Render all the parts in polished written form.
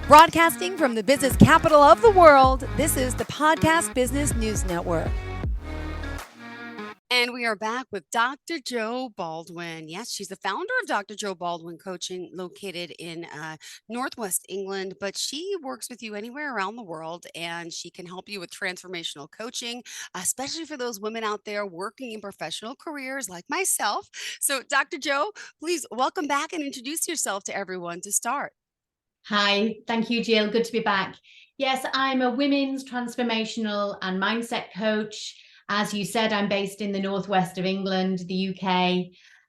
Broadcasting from the business capital of the world, this is the Podcast Business News Network. And we are back with Dr. Jo Baldwin. Yes, she's the founder of Dr. Jo Baldwin Coaching, located in Northwest England, but she works with you anywhere around the world, and she can help you with transformational coaching, especially for those women out there working in professional careers like myself. So, Dr. Jo, please welcome back and introduce yourself to everyone to start. Hi, thank you, Jill. Good to be back. Yes, I'm a women's transformational and mindset coach. As you said, I'm based in the northwest of England, the UK.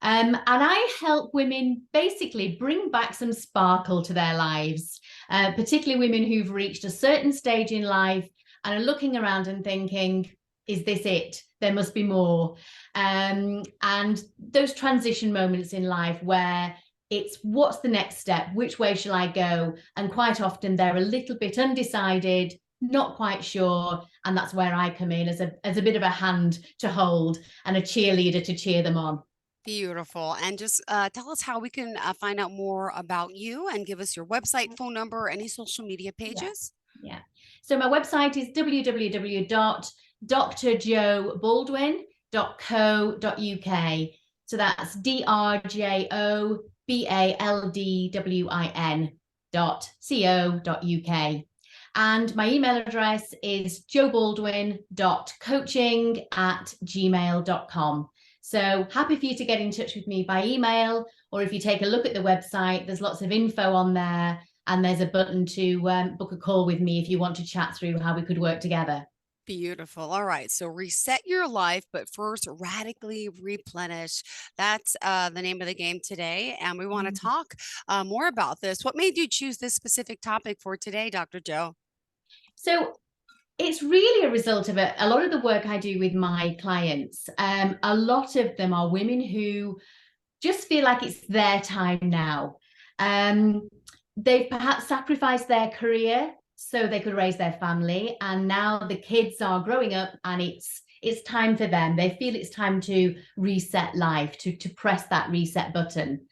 And I help women basically bring back some sparkle to their lives, particularly women who've reached a certain stage in life and are looking around and thinking, is this it? There must be more. And those transition moments in life where it's what's the next step? Which way shall I go? And quite often they're a little bit undecided, not quite sure. And that's where I come in as a bit of a hand to hold and a cheerleader to cheer them on. Beautiful. And just tell us how we can find out more about you and give us your website, phone number, any social media pages. Yeah. So my website is www.drjobaldwin.co.uk. So that's DRJOBALDWIN.co.uk. And my email address is jobaldwin.coaching@gmail.com. So happy for you to get in touch with me by email, or if you take a look at the website, there's lots of info on there, and there's a button to book a call with me if you want to chat through how we could work together. Beautiful. All right. So reset your life, but first radically replenish. That's the name of the game today. And we want to talk more about this. What made you choose this specific topic for today, Dr. Jo? So it's really a result of a lot of the work I do with my clients. A lot of them are women who just feel like it's their time now. They've perhaps sacrificed their career so they could raise their family, and now the kids are growing up and it's time for them. They feel it's time to reset life, to press that reset button.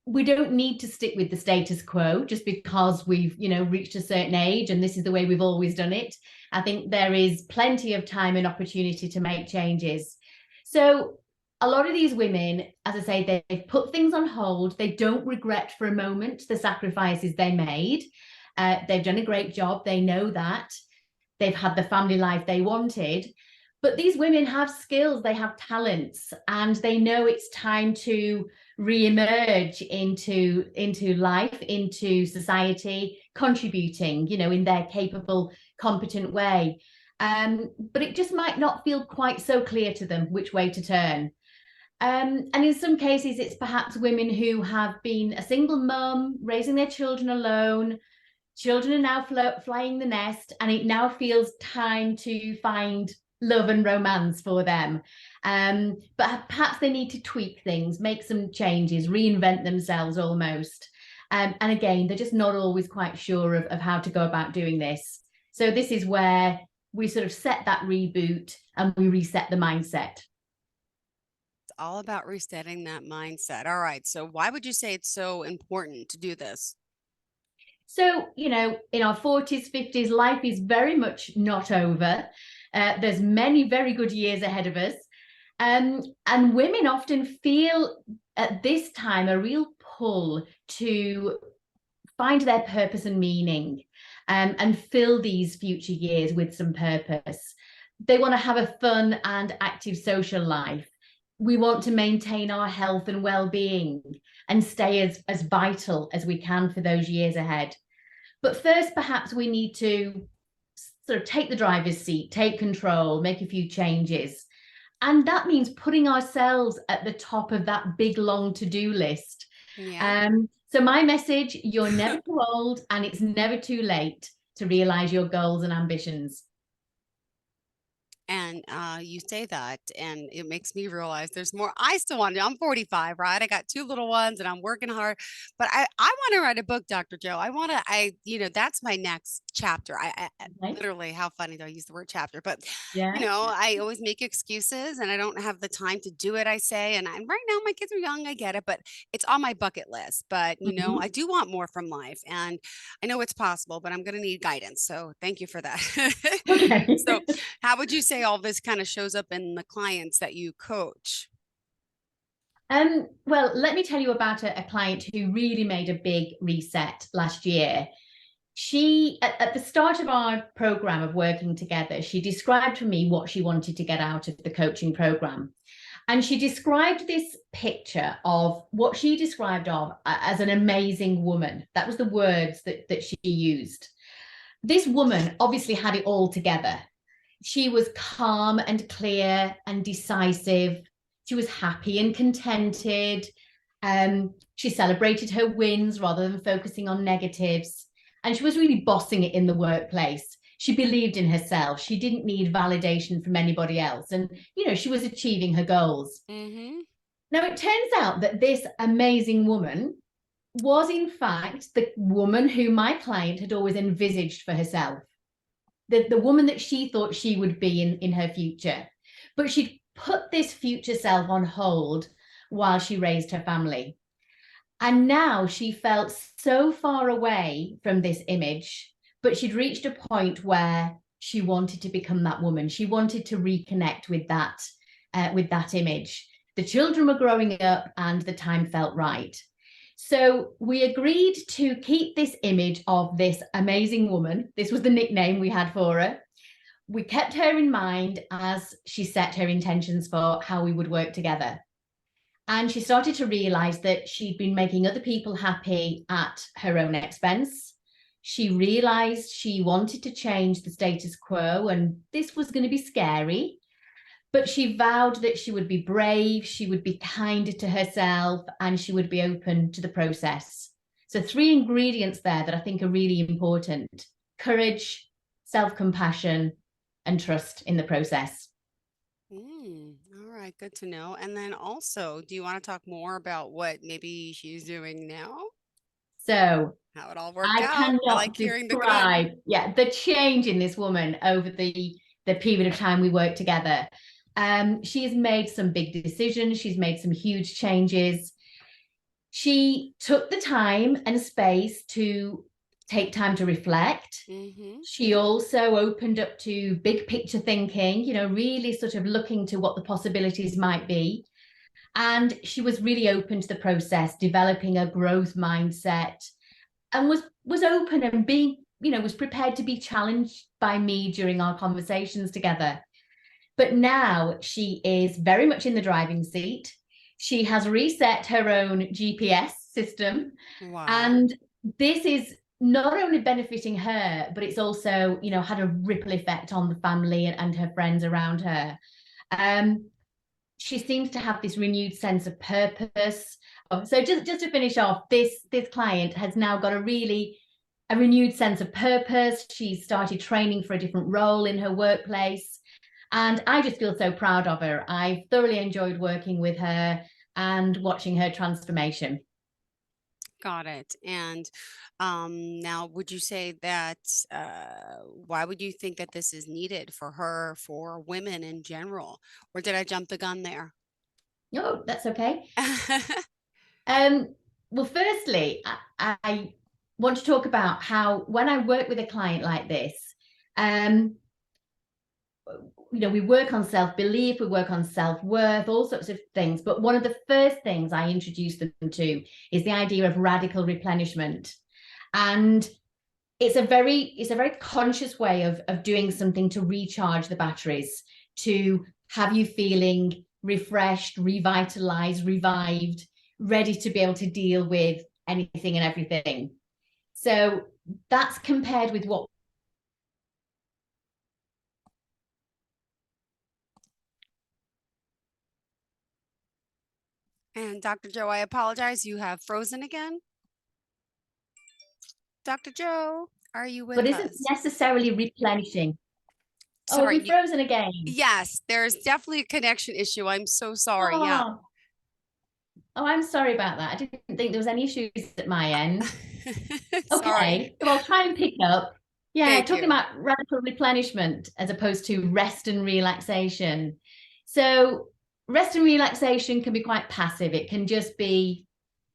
We don't need to stick with the status quo just because we've reached a certain age and this is the way we've always done it. I think there is plenty of time and opportunity to make changes. So a lot of these women, as I say, they've put things on hold. They don't regret for a moment the sacrifices they made. They've done a great job. They know that. They've had the family life they wanted. But these women have skills, they have talents, and they know it's time to re-emerge into life, into society, contributing, in their capable, competent way. But it just might not feel quite so clear to them which way to turn. And in some cases, it's perhaps women who have been a single mum, raising their children alone. Children are now flying the nest, and it now feels time to find love and romance for them. But perhaps they need to tweak things, make some changes, reinvent themselves almost. And again, they're just not always quite sure of how to go about doing this. So this is where we sort of set that reboot and we reset the mindset. It's all about resetting that mindset. All right. So why would you say it's so important to do this? So, in our 40s, 50s, life is very much not over. There's many very good years ahead of us. And women often feel at this time a real pull to find their purpose and meaning, and fill these future years with some purpose. They want to have a fun and active social life. We want to maintain our health and well-being and stay as vital as we can for those years ahead. But first, perhaps we need to sort of take the driver's seat, take control, make a few changes. And that means putting ourselves at the top of that big, long to-do list. Yeah. So my message, you're never too old and it's never too late to realize your goals and ambitions. And you say that, and it makes me realize there's more I still want to do. I'm 45, right? I got two little ones, and I'm working hard. But I want to write a book, Dr. Joe. I want to. That's my next chapter. Okay. Literally, how funny do I use the word chapter? But Yeah. I always make excuses, and I don't have the time to do it. I say, and I'm right now my kids are young. I get it, but it's on my bucket list. But I Mhm. do want more from life, and I know it's possible, but I'm going to need guidance. So thank you for that. Okay. So how would you say all this kind of shows up in the clients that you coach? Well, let me tell you about a client who really made a big reset last year. She, at the start of our program of working together, she described for me what she wanted to get out of the coaching program. And she described this picture of what she described of as an amazing woman. That was the words that she used. This woman obviously had it all together. She was calm and clear and decisive. She was happy and contented. She celebrated her wins rather than focusing on negatives. And she was really bossing it in the workplace. She believed in herself. She didn't need validation from anybody else. And, she was achieving her goals. Mm-hmm. Now, it turns out that this amazing woman was, in fact, the woman who my client had always envisaged for herself, the woman that she thought she would be in her future. But she'd put this future self on hold while she raised her family. And now she felt so far away from this image, but she'd reached a point where she wanted to become that woman. She wanted to reconnect with that image. The children were growing up and the time felt right. So we agreed to keep this image of this amazing woman. This was the nickname we had for her. We kept her in mind as she set her intentions for how we would work together. And she started to realize that she'd been making other people happy at her own expense. She realized she wanted to change the status quo, and this was going to be scary. But she vowed that she would be brave, she would be kinder to herself, and she would be open to the process. So, three ingredients there that I think are really important: courage, self compassion, and trust in the process. All right, good to know. And then also, do you want to talk more about what maybe she's doing now? So, How it all worked I out? I like cannot hearing the good. describe, yeah, the change in this woman over the period of time we worked together. She has made some big decisions. She's made some huge changes. She took the time and space to take time to reflect. Mm-hmm. She also opened up to big picture thinking, really sort of looking to what the possibilities might be. And she was really open to the process, developing a growth mindset, and was open and being, was prepared to be challenged by me during our conversations together. But now she is very much in the driving seat. She has reset her own GPS system. Wow. And this is not only benefiting her, but it's also, had a ripple effect on the family and her friends around her. Um, she seems to have this renewed sense of purpose. So just to finish off, this client has now got a renewed sense of purpose. She's started training for a different role in her workplace. And I just feel so proud of her. I thoroughly enjoyed working with her and watching her transformation. Got it. And now, would you say that why would you think that this is needed for her, for women in general? Or did I jump the gun there? Oh, that's okay. Um, well, firstly, I want to talk about how when I work with a client like this, um, we work on self-belief, we work on self-worth, all sorts of things. But one of the first things I introduce them to is the idea of radical replenishment. And it's a very conscious way of doing something to recharge the batteries, to have you feeling refreshed, revitalized, revived, ready to be able to deal with anything and everything. So that's compared with what. And Dr. Joe, I apologize. You have frozen again. Dr. Joe, are you But with isn't us? necessarily replenishing. Oh, Sorry. we've frozen again. Yes, there's definitely a connection issue. I'm so sorry. Yeah. Oh, oh, I'm sorry about that. I didn't think there was any issues at my end. Sorry. Okay, so I'll try and pick up. Yeah, Thank talking you. about radical replenishment as opposed to rest and relaxation. So, rest and relaxation can be quite passive. It can just be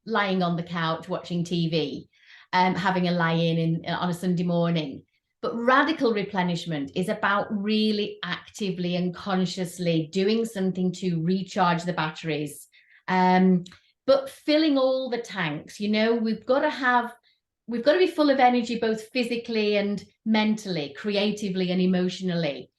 lying on the couch watching TV, having a lie in on a Sunday morning. But radical replenishment is about really actively and consciously doing something to recharge the batteries, um, but filling all the tanks. We've got to be full of energy, both physically and mentally, creatively and emotionally.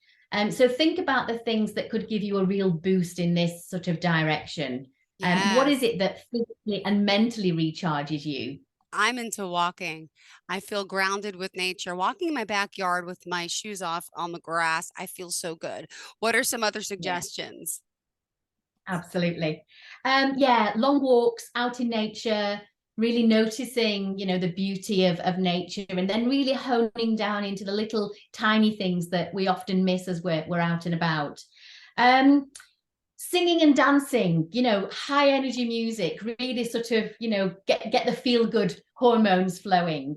So think about the things that could give you a real boost in this sort of direction. What is Yes. it that physically and mentally recharges you? I'm into walking. I feel grounded with nature. Walking in my backyard with my shoes off on the grass, I feel so good. What are some other Yeah, suggestions? absolutely. Yeah, long walks out in nature, really noticing, the beauty of nature, and then really honing down into the little tiny things that we often miss as we're out and about. Um, Singing and dancing, high energy music, really sort of, get the feel good hormones flowing.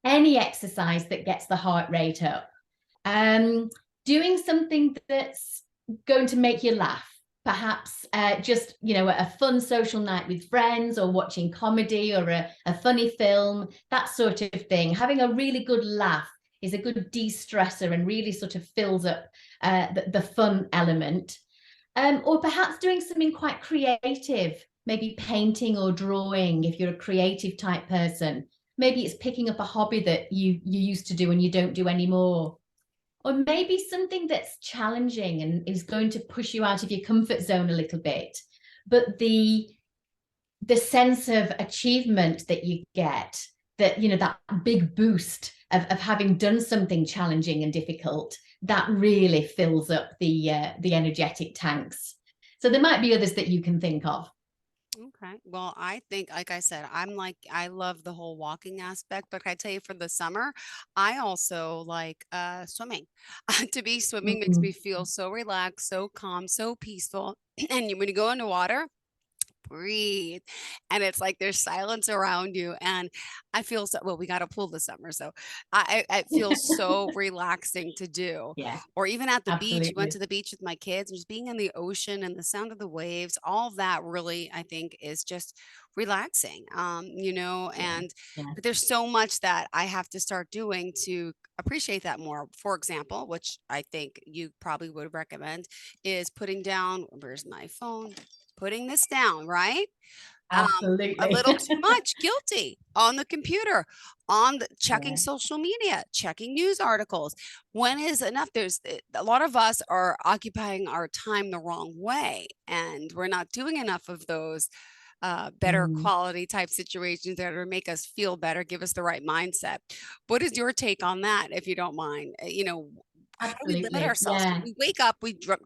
Any exercise that gets the heart rate up. Um, Doing something that's going to make you laugh. Perhaps just, a fun social night with friends, or watching comedy, or a funny film, that sort of thing. Having a really good laugh is a good de-stressor and really sort of fills up the fun element. Or perhaps doing something quite creative, maybe painting or drawing if you're a creative type person. Maybe it's picking up a hobby that you used to do and you don't do anymore. Or maybe something that's challenging and is going to push you out of your comfort zone a little bit. But the sense of achievement that you get, that big boost of having done something challenging and difficult, that really fills up the energetic tanks. So there might be others that you can think of. Okay. Well, I think, like I said, I love the whole walking aspect, but I tell you for the summer, I also like swimming. To be swimming makes me Mm, feel so relaxed, so calm, so peaceful. And when you go into water, breathe, and it's like there's silence around you, and I feel so well. We got a pool this summer, so it feels so relaxing to do. yeah, Or even at the beach, we went absolutely. to the beach with my kids, and just being in the ocean and the sound of the waves, all of that really I think is just relaxing. Yeah, And yeah. but there's so much that I have to start doing to appreciate that more. For example, which I think you probably would recommend, is putting down, where's my phone, putting this down, right? A Absolutely. little too much, guilty on the computer, on the checking Yeah. social media, checking news articles. When is enough? A lot of us are occupying our time the wrong way, and we're not doing enough of those better Mm, quality type situations that are make us feel better, give us the right mindset. What is your take on that, if you don't mind? How do we limit absolutely. ourselves? Yeah. We wake up,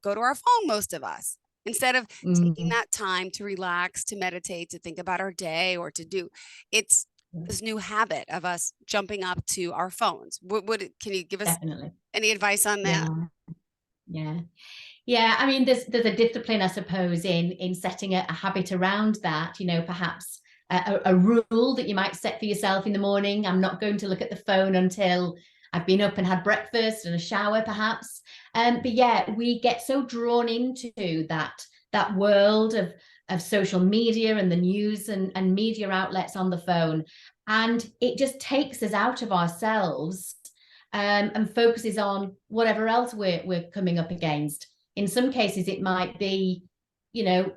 go to our phone, most of us, instead of taking Mm. that time to relax, to meditate, to think about our day, or to do. It's this new habit of us jumping up to our phones. Can you give us Definitely. any advice on that? Yeah. Yeah. Yeah, I mean, there's a discipline, I suppose, in setting a habit around that. Perhaps a rule that you might set for yourself in the morning. I'm not going to look at the phone until I've been up and had breakfast and a shower, perhaps. But yeah, we get so drawn into that world of social media and the news and media outlets on the phone, and it just takes us out of ourselves, and focuses on whatever else we're coming up against. In some cases, it might be, you know,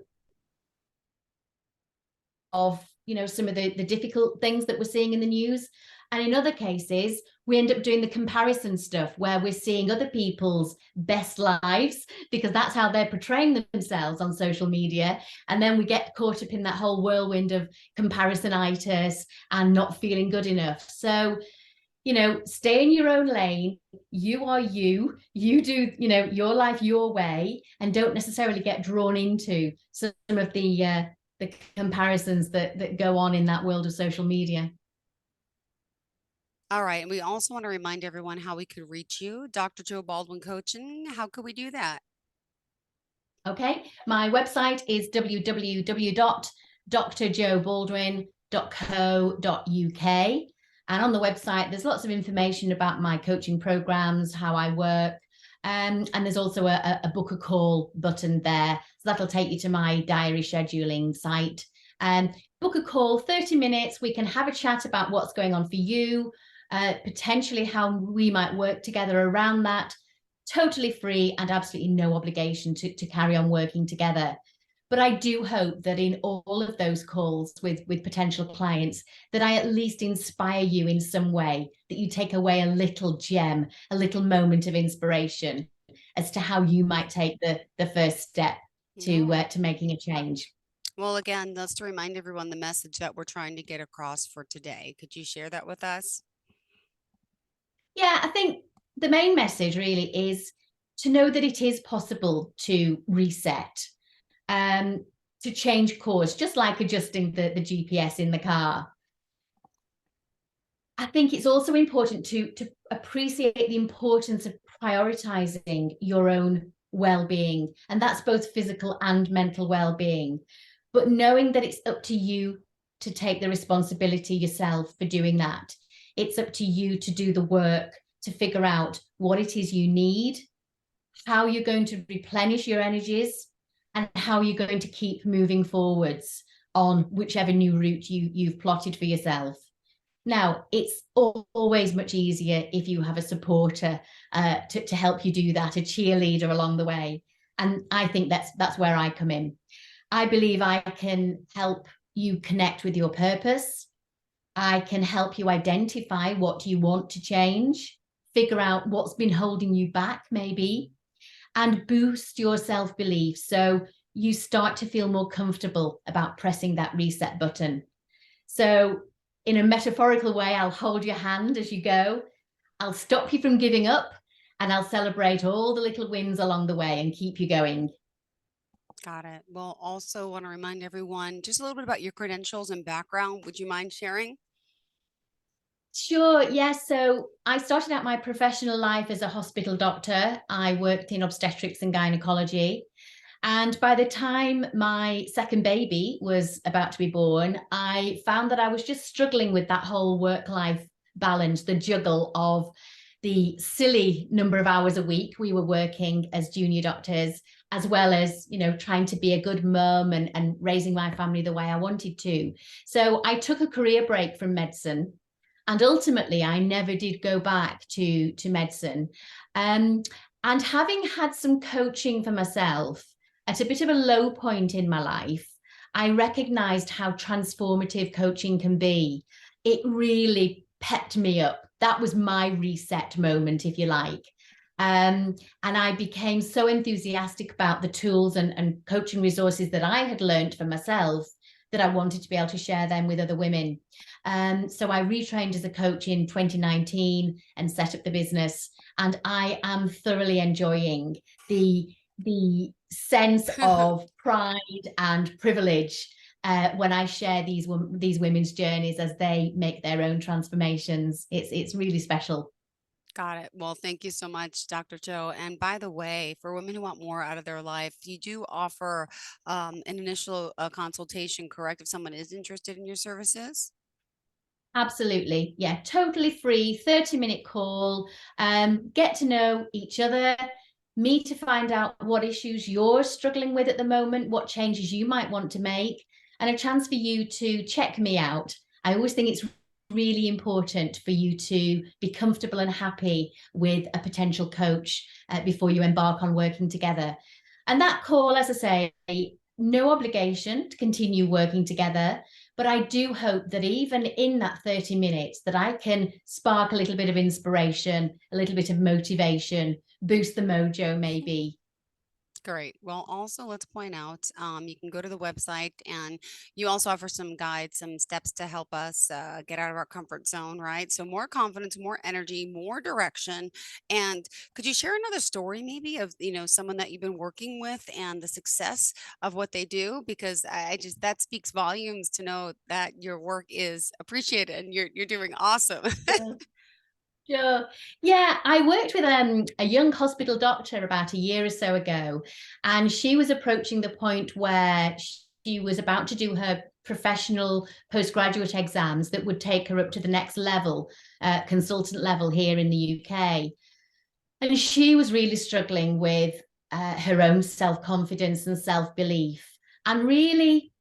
some of the difficult things that we're seeing in the news. And in other cases, we end up doing the comparison stuff where we're seeing other people's best lives because that's how they're portraying themselves on social media. And then we get caught up in that whole whirlwind of comparisonitis and not feeling good enough. So stay in your own lane. You are you do, your life your way, and don't necessarily get drawn into some of the comparisons that go on in that world of social media. All right. And we also want to remind everyone how we could reach you, Dr. Joe Baldwin Coaching. How could we do that? Okay, my website is www.drjoebaldwin.co.uk. And on the website, there's lots of information about my coaching programs, how I work. And there's also a book a call button there. So that'll take you to my diary scheduling site. Um, Book a call, 30 minutes. We can have a chat about what's going on for you, potentially how we might work together around that. Totally free and absolutely no obligation to carry on working together. But I do hope that in all of those calls with potential clients, that I at least inspire you in some way, that you take away a little gem, a little moment of inspiration as to how you might take the first step No. to making a change. Well, again, that's to remind everyone the message that we're trying to get across for today. Could you share that with us? Yeah, I think the main message really is to know that it is possible to reset, um, to change course, just like adjusting the GPS in the car. I think it's also important to appreciate the importance of prioritizing your own well-being, and that's both physical and mental well-being. But knowing that it's up to you to take the responsibility yourself for doing that. It's up to you to do the work to figure out what it is you need, how you're going to replenish your energies, and how you're going to keep moving forwards on whichever new route you've plotted for yourself. Now, it's always much easier if you have a supporter to help you do that, a cheerleader along the way. And I think that's where I come in. I believe I can help you connect with your purpose. I can help you identify what you want to change, figure out what's been holding you back, maybe, and boost your self belief so you start to feel more comfortable about pressing that reset button. So, in a metaphorical way, I'll hold your hand as you go. I'll stop you from giving up and I'll celebrate all the little wins along the way and keep you going. Got it. Well, also want to remind everyone just a little bit about your credentials and background. Would you mind sharing? Sure, yes. So I started out my professional life as a hospital doctor. I worked in obstetrics and gynecology. And by the time my second baby was about to be born, I found that I was just struggling with that whole work life balance, the juggle of the silly number of hours a week we were working as junior doctors, as well as, trying to be a good mum and raising my family the way I wanted to. So I took a career break from medicine. And ultimately, I never did go back to medicine. Um, and having had some coaching for myself, at a bit of a low point in my life, I recognized how transformative coaching can be. It really pepped me up. That was my reset moment, if you like. And I became so enthusiastic about the tools and coaching resources that I had learned for myself that I wanted to be able to share them with other women. So I retrained as a coach in 2019 and set up the business. And I am thoroughly enjoying the sense of pride and privilege when I share these women's journeys as they make their own transformations. It's really special. Got it. Well, thank you so much, Dr. Joe. And by the way, for women who want more out of their life, you do offer an initial consultation, correct? If someone is interested in your services? Absolutely. Yeah, totally free, 30-minute call. Get to know each other, me to find out what issues you're struggling with at the moment, what changes you might want to make, and a chance for you to check me out. I always think it's really important for you to be comfortable and happy with a potential coach before you embark on working together. And that call, as I say, no obligation to continue working together, but I do hope that even in that 30 minutes that I can spark a little bit of inspiration, a little bit of motivation, boost the mojo maybe. Great. Well, also let's point out, you can go to the website and you also offer some guides, some steps to help us get out of our comfort zone, right? So more confidence, more energy, more direction. And could you share another story maybe of, someone that you've been working with and the success of what they do? Because I just, that speaks volumes to know that your work is appreciated and you're doing awesome. Sure. Yeah, I worked with a young hospital doctor about a year or so ago, and she was approaching the point where she was about to do her professional postgraduate exams that would take her up to the next level, consultant level here in the UK. And she was really struggling with her own self confidence and self belief, and really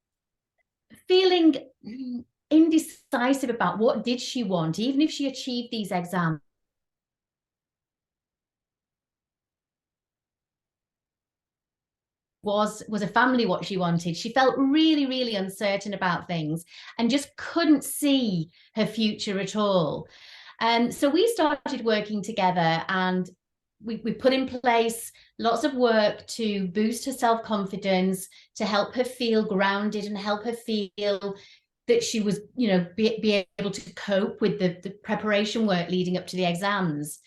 feeling indecisive about what did she want, even if she achieved these exams. Was a family what she wanted. She felt really, really uncertain about things and just couldn't see her future at all. So we started working together, and we put in place lots of work to boost her self-confidence, to help her feel grounded and help her feel that she was, be able to cope with the preparation work leading up to the exams.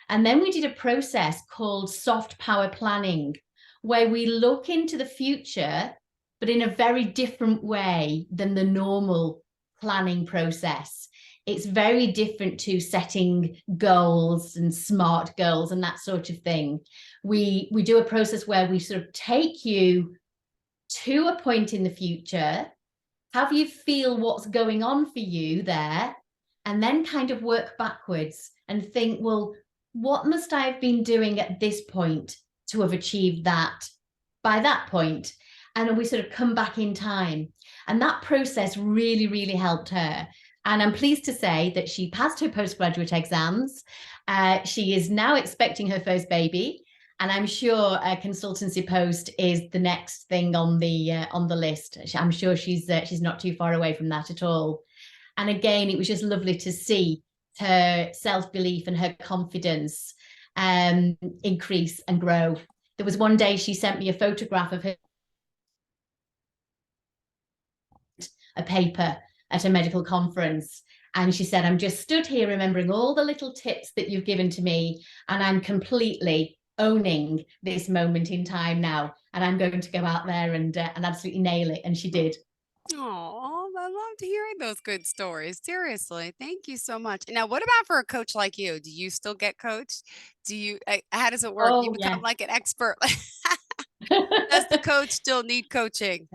And then we did a process called soft power planning, where we look into the future, but in a very different way than the normal planning process. It's very different to setting goals and smart goals and that sort of thing. We do a process where we sort of take you to a point in the future, have you feel what's going on for you there, and then kind of work backwards and think, well, what must I have been doing at this point to have achieved that by that point? And then we sort of come back in time. And that process really, really helped her. And I'm pleased to say that she passed her postgraduate exams. She is now expecting her first baby, and I'm sure a consultancy post is the next thing on the list. I'm sure she's not too far away from that at all. And again, it was just lovely to see her self-belief and her confidence increase and grow. There was one day she sent me a photograph of her, a paper at a medical conference. And she said, I'm just stood here remembering all the little tips that you've given to me, and I'm completely owning this moment in time now. And I'm going to go out there and absolutely nail it. And she did. Oh, I loved hearing those good stories. Seriously, thank you so much. Now, what about for a coach like you? Do you still get coached? How does it work? You Oh, become yeah. like an expert. Does the coach still need coaching?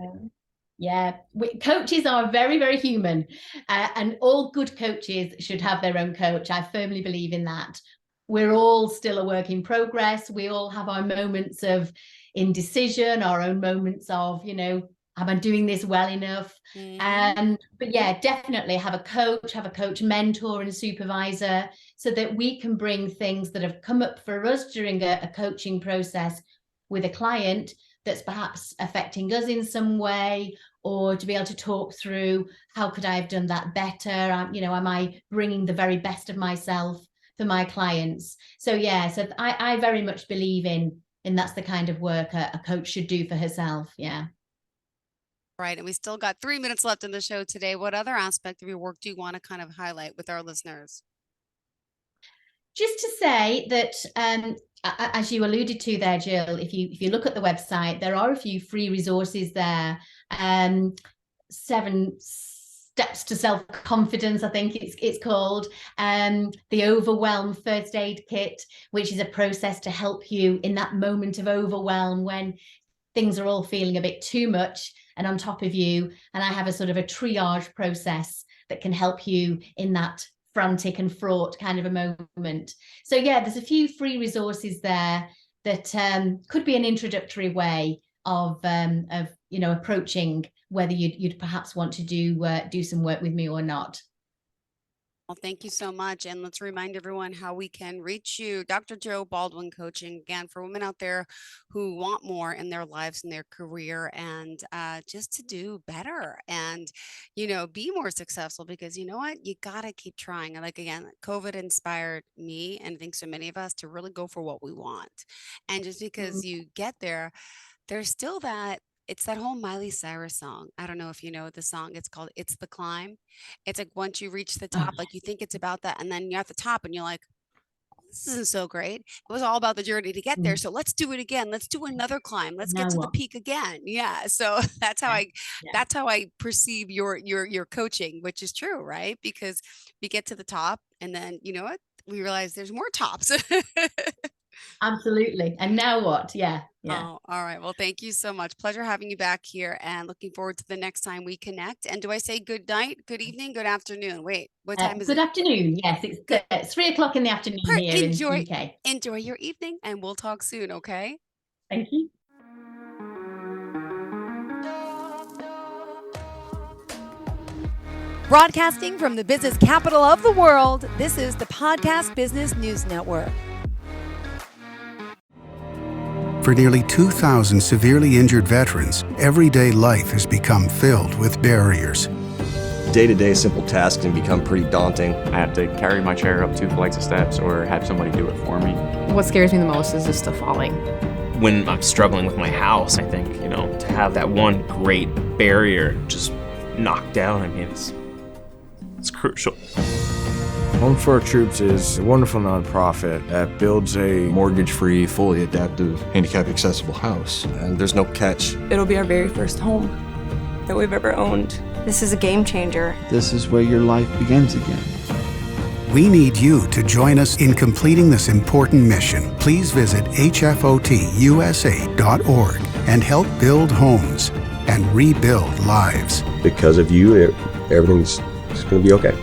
Yeah, coaches are very, very human, and all good coaches should have their own coach. I firmly believe in that. We're all still a work in progress. We all have our moments of indecision, our own moments of, am I doing this well enough? Mhm. But yeah, definitely have a coach mentor and supervisor, so that we can bring things that have come up for us during a coaching process with a client that's perhaps affecting us in some way, or to be able to talk through how could I have done that better? Am I bringing the very best of myself for my clients? So yeah, so I very much believe in that's the kind of work a coach should do for herself. Yeah. Right. And we still got 3 minutes left in the show today. What other aspect of your work do you want to kind of highlight with our listeners? Just to say that, as you alluded to there, Jill, if you look at the website, there are a few free resources there. 7 steps to self-confidence, I think it's called. The Overwhelm First Aid Kit, which is a process to help you in that moment of overwhelm when things are all feeling a bit too much and on top of you. And I have a sort of a triage process that can help you in that frantic and fraught kind of a moment. So yeah, there's a few free resources there that could be an introductory way of approaching whether you'd perhaps want to do some work with me or not. Well, thank you so much. And let's remind everyone how we can reach you. Dr. Joe Baldwin Coaching, again, for women out there who want more in their lives and their career and just to do better and, be more successful because you know what? You got to keep trying. And like, again, COVID inspired me and I think so many of us to really go for what we want. And just because you get there, there's still it's that whole Miley Cyrus song. I don't know if you know the song. It's called It's the Climb. It's like once you reach the Oh, top, like you think it's about that, and then you're at the top and you're like, this isn't so great. It was all about the journey to get there. So let's do it again. Let's do another climb. Let's get now to the what? peak again. Yeah. So Yeah, yeah. that's how I perceive your coaching, which is true, right? Because we get to the top and then you know what? we realized there's more tops. Absolutely. And now what? Yeah. Yeah. Oh, all right. Well, thank you so much. Pleasure having you back here and looking forward to the next time we connect. And do I say good night, good evening, good afternoon? Wait, what time is Good it? afternoon. Yes, Good. it's 3 o'clock in the afternoon here in Enjoy UK. enjoy your evening and we'll talk soon, okay? Thank you. Broadcasting from the business capital of the world, this is the Podcast Business News Network. For nearly 2,000 severely injured veterans, everyday life has become filled with barriers. Day-to-day simple tasks can become pretty daunting. I have to carry my chair up 2 flights of steps or have somebody do it for me. What scares me the most is just the falling. When I'm struggling with my house, I think, to have that one great barrier just knocked down, it's crucial. Home for Our Troops is a wonderful nonprofit that builds a Mortgage-free, fully adaptive, handicap-accessible house. And there's no catch. It'll be our very first home that we've ever owned. This is a game changer. This is where your life begins again. We need you to join us in completing this important mission. Please visit hfotusa.org and help build homes and rebuild lives. Because of you, everything's just going to be okay.